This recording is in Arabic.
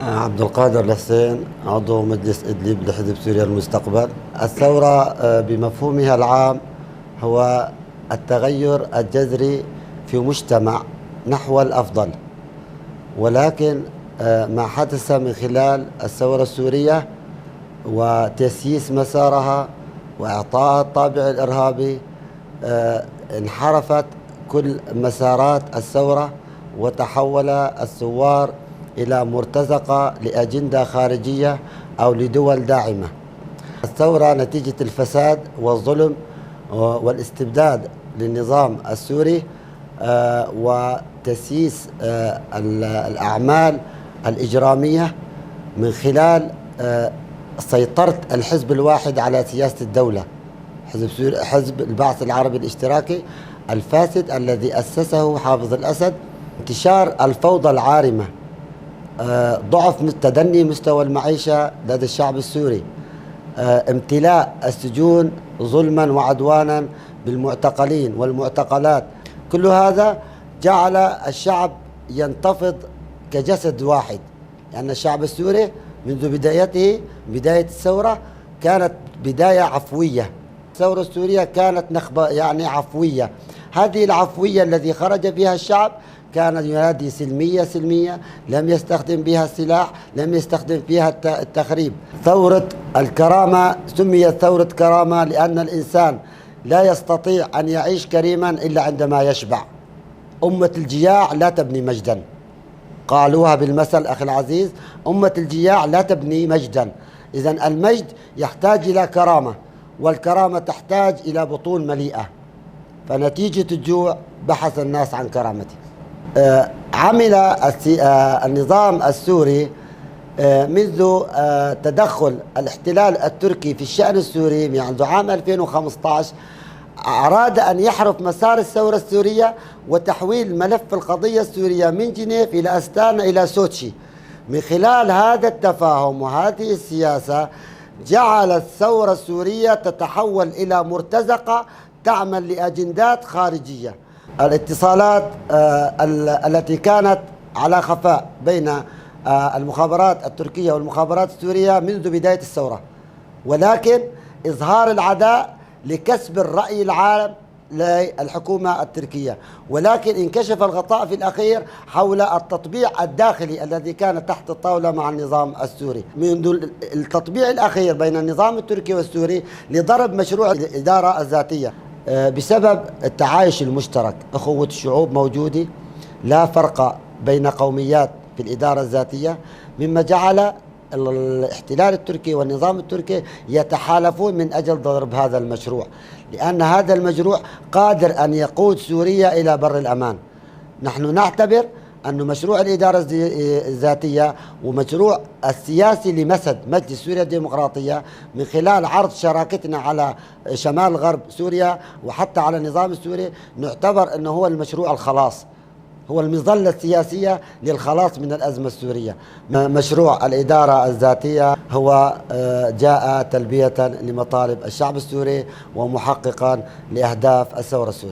عبد القادر الحسين، عضو مجلس إدلب لحزب سوريا المستقبل. الثورة بمفهومها العام هو التغير الجذري في مجتمع نحو الأفضل، ولكن ما حدث من خلال الثورة السورية وتسييس مسارها وإعطائها الطابع الإرهابي، انحرفت كل مسارات الثورة وتحول الثوار إلى مرتزقة لأجندة خارجية أو لدول داعمة. الثورة نتيجة الفساد والظلم والاستبداد للنظام السوري وتسييس الأعمال الإجرامية من خلال سيطرة الحزب الواحد على سياسة الدولة، حزب البعث العربي الاشتراكي الفاسد الذي أسسه حافظ الأسد. انتشار الفوضى العارمة، ضعف تدني مستوى المعيشة لدى الشعب السوري، امتلاء السجون ظلما وعدوانا بالمعتقلين والمعتقلات، كل هذا جعل الشعب ينتفض كجسد واحد. لأن الشعب السوري منذ بدايته، بداية الثورة، كانت بداية عفوية. الثورة السورية كانت نخبة عفوية. هذه العفوية الذي خرج بها الشعب كان ينادي سلمية، لم يستخدم بها السلاح، لم يستخدم فيها التخريب. ثورة الكرامة سميت ثورة كرامة لأن الإنسان لا يستطيع أن يعيش كريما إلا عندما يشبع. أمة الجياع لا تبني مجدا، قالوها بالمثل أخي العزيز، أمة الجياع لا تبني مجدا. إذن المجد يحتاج إلى كرامة، والكرامة تحتاج إلى بطون مليئة. فنتيجة الجوع بحث الناس عن كرامته. عمل النظام السوري منذ تدخل الاحتلال التركي في الشأن السوري منذ عام 2015، أراد أن يحرف مسار الثورة السورية وتحويل ملف القضية السورية من جنيف إلى أستانا إلى سوتشي. من خلال هذا التفاهم وهذه السياسة جعل الثورة السورية تتحول إلى مرتزقة تعمل لأجندات خارجية. الاتصالات التي كانت على خفاء بين المخابرات التركية والمخابرات السورية منذ بداية الثورة، ولكن إظهار العداء لكسب الرأي العام للحكومة التركية. ولكن انكشف الغطاء في الأخير حول التطبيع الداخلي الذي كان تحت الطاولة مع النظام السوري. منذ التطبيع الأخير بين النظام التركي والسوري لضرب مشروع الإدارة الذاتية بسبب التعايش المشترك. أخوة الشعوب موجودة، لا فرق بين قوميات في الإدارة الذاتية، مما جعل الاحتلال التركي والنظام التركي يتحالفون من أجل ضرب هذا المشروع، لأن هذا المشروع قادر أن يقود سوريا إلى بر الأمان. نحن نعتبر أن مشروع الإدارة الذاتية ومشروع السياسي لمسد مجلس سوريا الديمقراطية من خلال عرض شراكتنا على شمال غرب سوريا وحتى على النظام السوري، نعتبر أنه هو المشروع الخلاص، هو المظلة السياسية للخلاص من الأزمة السورية. مشروع الإدارة الذاتية هو جاء تلبية لمطالب الشعب السوري ومحققا لأهداف الثورة السورية.